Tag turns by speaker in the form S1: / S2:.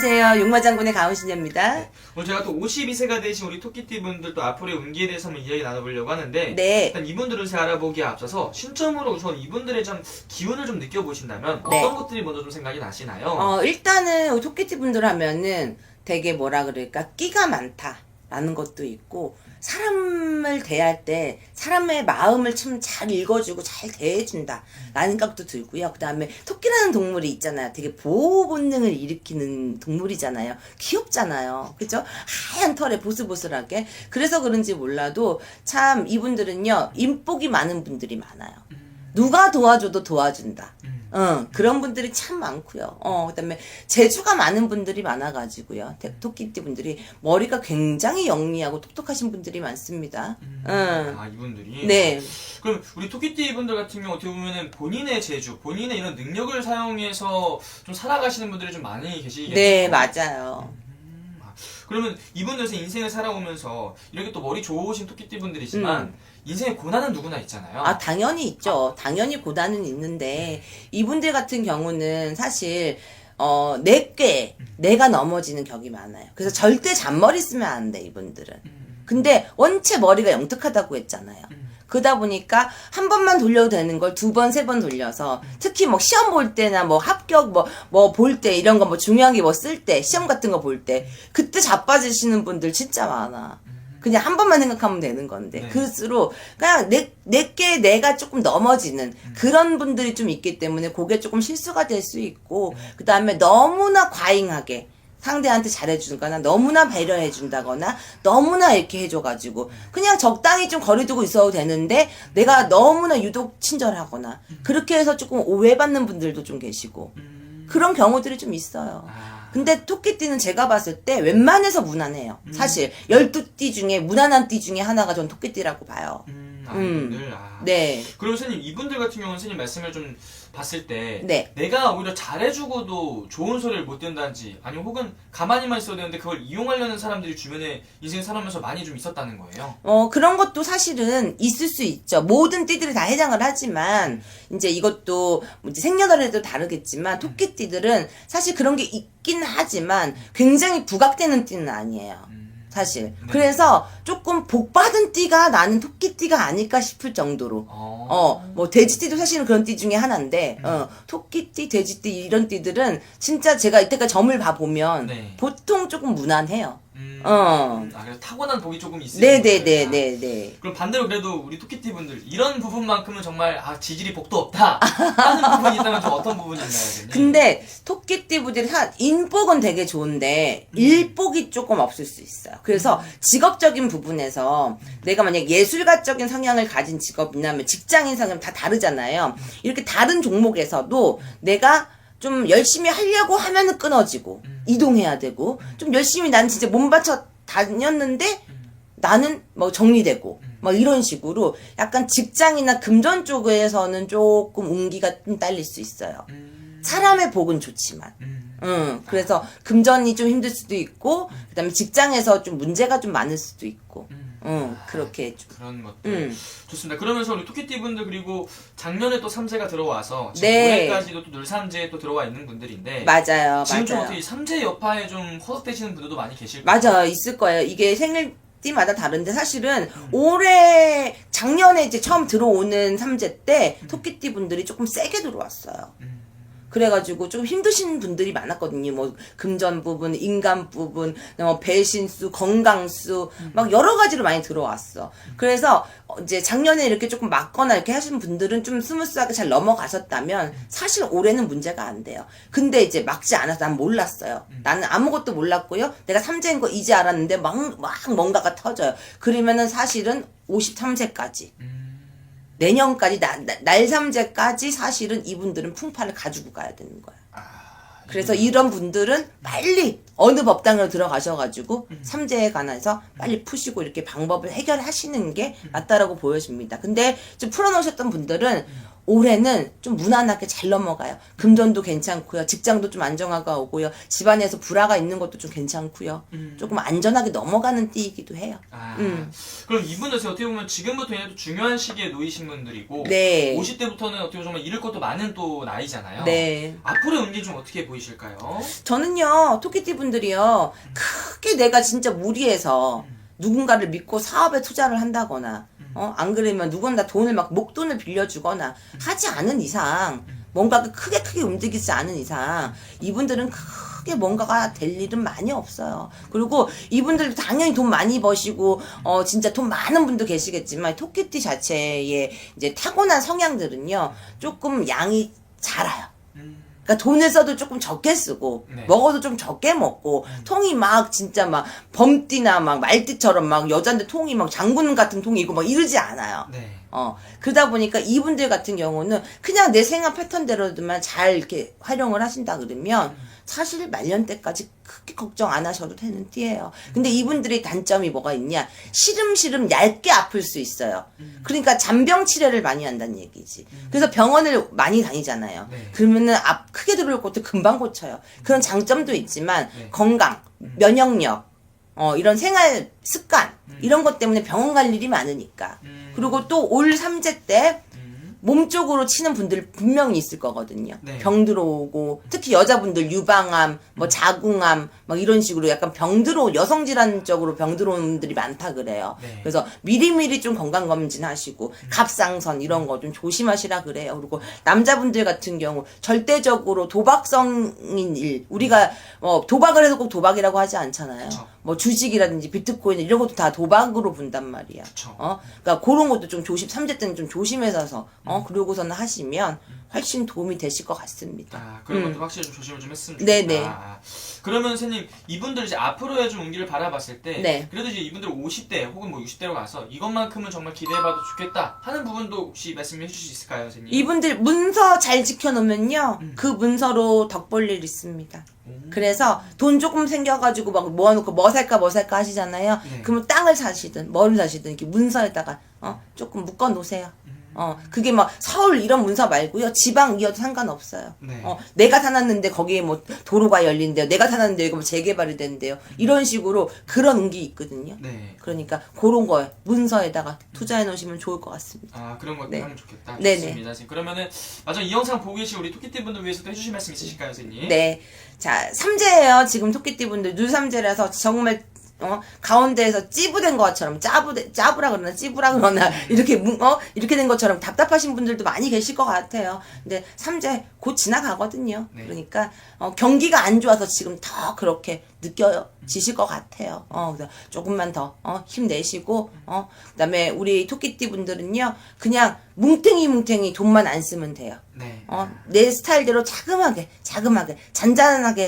S1: 안녕하세요. 육마장군의 가은신녀입니다.
S2: 네. 오늘 제가 또 52세가 되신 우리 토끼띠 분들 또 앞으로의 운기에 대해서 한번 이야기 나눠보려고 하는데
S1: 네.
S2: 일단 이분들을 제 알아보기에 앞서서 신점으로 우선 이분들의 좀 기운을 좀 느껴보신다면
S1: 네.
S2: 어떤 것들이 먼저 좀 생각이 나시나요?
S1: 일단은 토끼띠 분들 하면은 되게 뭐라 그럴까 끼가 많다라는 것도 있고 사람을 대할 때 사람의 마음을 참 잘 읽어주고 잘 대해준다 라는 생각도 들고요. 그 다음에 토끼라는 동물이 있잖아요. 되게 보호 본능을 일으키는 동물이잖아요. 귀엽잖아요. 그죠? 하얀 털에 보슬보슬하게. 그래서 그런지 몰라도 참 이분들은요 인복이 많은 분들이 많아요. 누가 도와줘도 도와준다. 그런 분들이 참 많고요. 그다음에 재주가 많은 분들이 많아가지고요. 토끼띠 분들이 머리가 굉장히 영리하고 똑똑하신 분들이 많습니다.
S2: 아, 이분들이?
S1: 네.
S2: 그럼 우리 토끼띠 분들 같은 경우 어떻게 보면은 본인의 재주, 본인의 이런 능력을 사용해서 좀 살아가시는 분들이 좀 많이 계시겠네요.
S1: 네, 맞아요.
S2: 그러면 이분들에서 인생을 살아오면서 이렇게 또 머리 좋으신 토끼띠 분들이지만 인생의 고난은 누구나 있잖아요.
S1: 아, 당연히 있죠. 당연히 고단은 있는데, 이분들 같은 경우는 사실, 내가 넘어지는 격이 많아요. 그래서 절대 잔머리 쓰면 안 돼, 이분들은. 근데 원체 머리가 영특하다고 했잖아요. 그러다 보니까 한 번만 돌려도 되는 걸 두 번, 세 번 돌려서 특히 뭐 시험 볼 때나 뭐 합격 뭐 볼 때 이런 거 뭐 중요한 게 뭐 쓸 때 시험 같은 거 볼 때 그때 자빠지시는 분들 진짜 많아. 그냥 한 번만 생각하면 되는 건데
S2: 네.
S1: 그수록 그냥 내가 조금 넘어지는 그런 분들이 좀 있기 때문에 그게 조금 실수가 될 수 있고 그 다음에 너무나 과잉하게 상대한테 잘해주거나 너무나 배려해준다거나 너무나 이렇게 해줘가지고 그냥 적당히 좀 거리두고 있어도 되는데 내가 너무나 유독 친절하거나 그렇게 해서 조금 오해받는 분들도 좀 계시고 그런 경우들이 좀 있어요. 근데 토끼띠는 제가 봤을 때 웬만해서 무난해요. 사실 12띠 중에 무난한 띠 중에 하나가 전 토끼띠라고 봐요.
S2: 이분들.
S1: 네.
S2: 그럼 선생님 이분들 같은 경우는 선생님 말씀을 좀 봤을 때
S1: 네.
S2: 내가 오히려 잘해주고도 좋은 소리를 못 듣는다든지 아니면 혹은 가만히만 있어야 되는데 그걸 이용하려는 사람들이 주변에 인생 살아오면서 많이 좀 있었다는 거예요.
S1: 그런 것도 사실은 있을 수 있죠. 모든 띠들이 다 해당을 하지만, 이제 이것도, 이제 생년월일도 다르겠지만, 토끼띠들은 사실 그런 게 있긴 하지만, 굉장히 부각되는 띠는 아니에요. 사실.
S2: 네.
S1: 그래서 조금 복받은 띠가 나는 토끼띠가 아닐까 싶을 정도로. 뭐 돼지띠도 사실은 그런 띠 중에 하나인데, 토끼띠, 돼지띠 이런 띠들은 진짜 제가 이때까지 점을 봐보면
S2: 네.
S1: 보통 조금 무난해요.
S2: 그래서 타고난 복이 조금 있으신
S1: 네네네네네.
S2: 그럼 반대로 그래도 우리 토끼띠 분들 이런 부분만큼은 정말 지질이 복도 없다 하는 부분이 있다면 좀 어떤 부분인가요? 선생님?
S1: 근데 토끼띠 분들이 인복은 되게 좋은데 일복이 조금 없을 수 있어요. 그래서 직업적인 부분에서 내가 만약 예술가적인 성향을 가진 직업이나 직장인 성향 다 다르잖아요. 이렇게 다른 종목에서도 내가 좀 열심히 하려고 하면은 끊어지고 이동해야 되고 좀 열심히 난 진짜 몸바쳐 다녔는데 나는 뭐 정리되고 뭐 이런 식으로 약간 직장이나 금전 쪽에서는 조금 운기가 좀 딸릴 수 있어요. 사람의 복은 좋지만 그래서 금전이 좀 힘들 수도 있고 그다음에 직장에서 좀 문제가 좀 많을 수도 있고 그렇게 좀.
S2: 그런 것들 좋습니다. 그러면서 우리 토끼띠 분들 그리고 작년에 또 삼재가 들어와서 지금
S1: 네.
S2: 올해까지도 또 늘 삼재에 또 들어와 있는 분들인데
S1: 맞아요.
S2: 지금 좀
S1: 맞아요.
S2: 어떻게 삼재 여파에 좀 허덕되시는 분들도 많이 계실까요?
S1: 맞아요. 있을 거예요. 이게 생일띠마다 다른데 사실은 올해 작년에 이제 처음 들어오는 삼재 때 토끼띠 분들이 조금 세게 들어왔어요. 그래가지고 좀 힘드신 분들이 많았거든요. 뭐 금전 부분, 인간 부분, 뭐 배신수, 건강수 막 여러 가지로 많이 들어왔어. 그래서 이제 작년에 이렇게 조금 맞거나 이렇게 하신 분들은 좀 스무스하게 잘 넘어가셨다면 사실 올해는 문제가 안 돼요. 근데 이제 막지 않아서 난 몰랐어요. 나는 아무것도 몰랐고요. 내가 삼재인 거 이제 알았는데 막 뭔가가 터져요. 그러면은 사실은 53세까지. 내년까지 날삼재까지 사실은 이분들은 풍파를 가지고 가야 되는 거야. 그래서 이런 분들은 빨리 어느 법당으로 들어가셔가지고 삼재에 관해서 빨리 푸시고 이렇게 방법을 해결하시는 게 맞다라고 보여집니다. 근데 좀 풀어놓으셨던 분들은 올해는 좀 무난하게 잘 넘어가요. 금전도 괜찮고요. 직장도 좀 안정화가 오고요. 집안에서 불화가 있는 것도 좀 괜찮고요. 조금 안전하게 넘어가는 띠이기도 해요.
S2: 그럼 이분들 어떻게 보면 지금부터 얘네도 중요한 시기에 놓이신 분들이고
S1: 네.
S2: 50대부터는 어떻게 보면 정말 잃을 것도 많은 또 나이잖아요.
S1: 네.
S2: 앞으로의 운기 좀 어떻게 보이실까요?
S1: 저는요, 토끼띠 분들이요, 크게 내가 진짜 무리해서 누군가를 믿고 사업에 투자를 한다거나, 안 그러면 누군가 돈을 막 목돈을 빌려주거나 하지 않은 이상, 뭔가 크게 움직이지 않은 이상, 이분들은 크게 뭔가가 될 일은 많이 없어요. 그리고 이분들도 당연히 돈 많이 버시고, 진짜 돈 많은 분도 계시겠지만, 토끼띠 자체의 이제 타고난 성향들은요, 조금 양이 작아요. 그러니까 돈을 써도 조금 적게 쓰고
S2: 네.
S1: 먹어도 좀 적게 먹고 통이 막 진짜 막 범띠나 막 말띠처럼 막 여잔데 통이 막 장군 같은 통이 있고 막 이러지 않아요.
S2: 네.
S1: 그러다 보니까 이분들 같은 경우는 그냥 내 생활 패턴대로만 잘 이렇게 활용을 하신다 그러면 사실 말년 때까지 크게 걱정 안 하셔도 되는 띠예요. 근데 이분들의 단점이 뭐가 있냐? 시름시름 얇게 아플 수 있어요. 그러니까 잔병 치료를 많이 한다는 얘기지. 그래서 병원을 많이 다니잖아요.
S2: 네.
S1: 그러면은 크게 들어올 것도 금방 고쳐요. 그런 장점도 있지만
S2: 네.
S1: 건강, 면역력, 이런 생활 습관 이런 것 때문에 병원 갈 일이 많으니까. 그리고 또 올 삼재 때 몸쪽으로 치는 분들 분명히 있을 거거든요.
S2: 네.
S1: 병 들어오고 특히 여자분들 유방암, 뭐 자궁암 막 이런 식으로 약간 병 들어 여성 질환 쪽으로 병 들어오는 분들이 많다 그래요.
S2: 네.
S1: 그래서 미리미리 좀 건강 검진 하시고 갑상선 이런 거 좀 조심하시라 그래요. 그리고 남자분들 같은 경우 절대적으로 도박성인 일 우리가 도박을 해서 꼭 도박이라고 하지 않잖아요.
S2: 그쵸.
S1: 뭐 주식이라든지 비트코인 이런 것도 다 도박으로 본단 말이야.
S2: 그쵸.
S1: 그러니까 그런 것도 좀 삼재 때는 좀 조심해서 그러고서는 하시면 훨씬 도움이 되실 것 같습니다.
S2: 그런 것도 확실히 좀 조심을 좀 했으면
S1: 네네.
S2: 좋겠다. 그러면 선생님 이분들 이제 앞으로의 좀 운기를 바라봤을 때
S1: 네.
S2: 그래도 이제 이분들 50대 혹은 뭐 60대로 가서 이것만큼은 정말 기대해봐도 좋겠다 하는 부분도 혹시 말씀해 주실 수 있을까요, 선생님?
S1: 이분들 문서 잘 지켜놓으면요 그 문서로 덕 볼 일 있습니다. 그래서 돈 조금 생겨가지고 막 모아놓고 뭐 살까 하시잖아요.
S2: 네.
S1: 그러면 땅을 사시든 뭐를 사시든 이렇게 문서에다가 조금 묶어 놓으세요. 그게 막 서울 이런 문서 말고요. 지방이어도 상관없어요.
S2: 네.
S1: 내가 사놨는데 거기에 뭐 도로가 열린대요. 내가 사놨는데 여기 뭐 재개발이 된대요. 이런 식으로 그런 운기 있거든요.
S2: 네.
S1: 그러니까 그런 거에 문서에다가 투자해 놓으시면 좋을 것 같습니다.
S2: 그런 것도
S1: 네.
S2: 하면 좋겠다.
S1: 네네.
S2: 좋습니다. 선생님. 그러면은 마지막 이 영상 보고 계신 우리 토끼띠 분들 위해서도 해주실 말씀 있으실까요, 선생님?
S1: 네. 자, 삼재예요. 지금 토끼띠 분들 누삼재라서 정말 가운데에서 찌부된 것처럼 짜부라 그러나 찌부라 그러나 이렇게 이렇게 된 것처럼 답답하신 분들도 많이 계실 것 같아요. 근데 삼재 곧 지나가거든요.
S2: 네.
S1: 그러니까 경기가 안 좋아서 지금 더 그렇게 느껴지실 것 같아요. 그래서 조금만 더 힘내시고 그다음에 우리 토끼띠 분들은요. 그냥 뭉탱이 돈만 안 쓰면 돼요.
S2: 네.
S1: 내 스타일대로 자그마하게 잔잔하게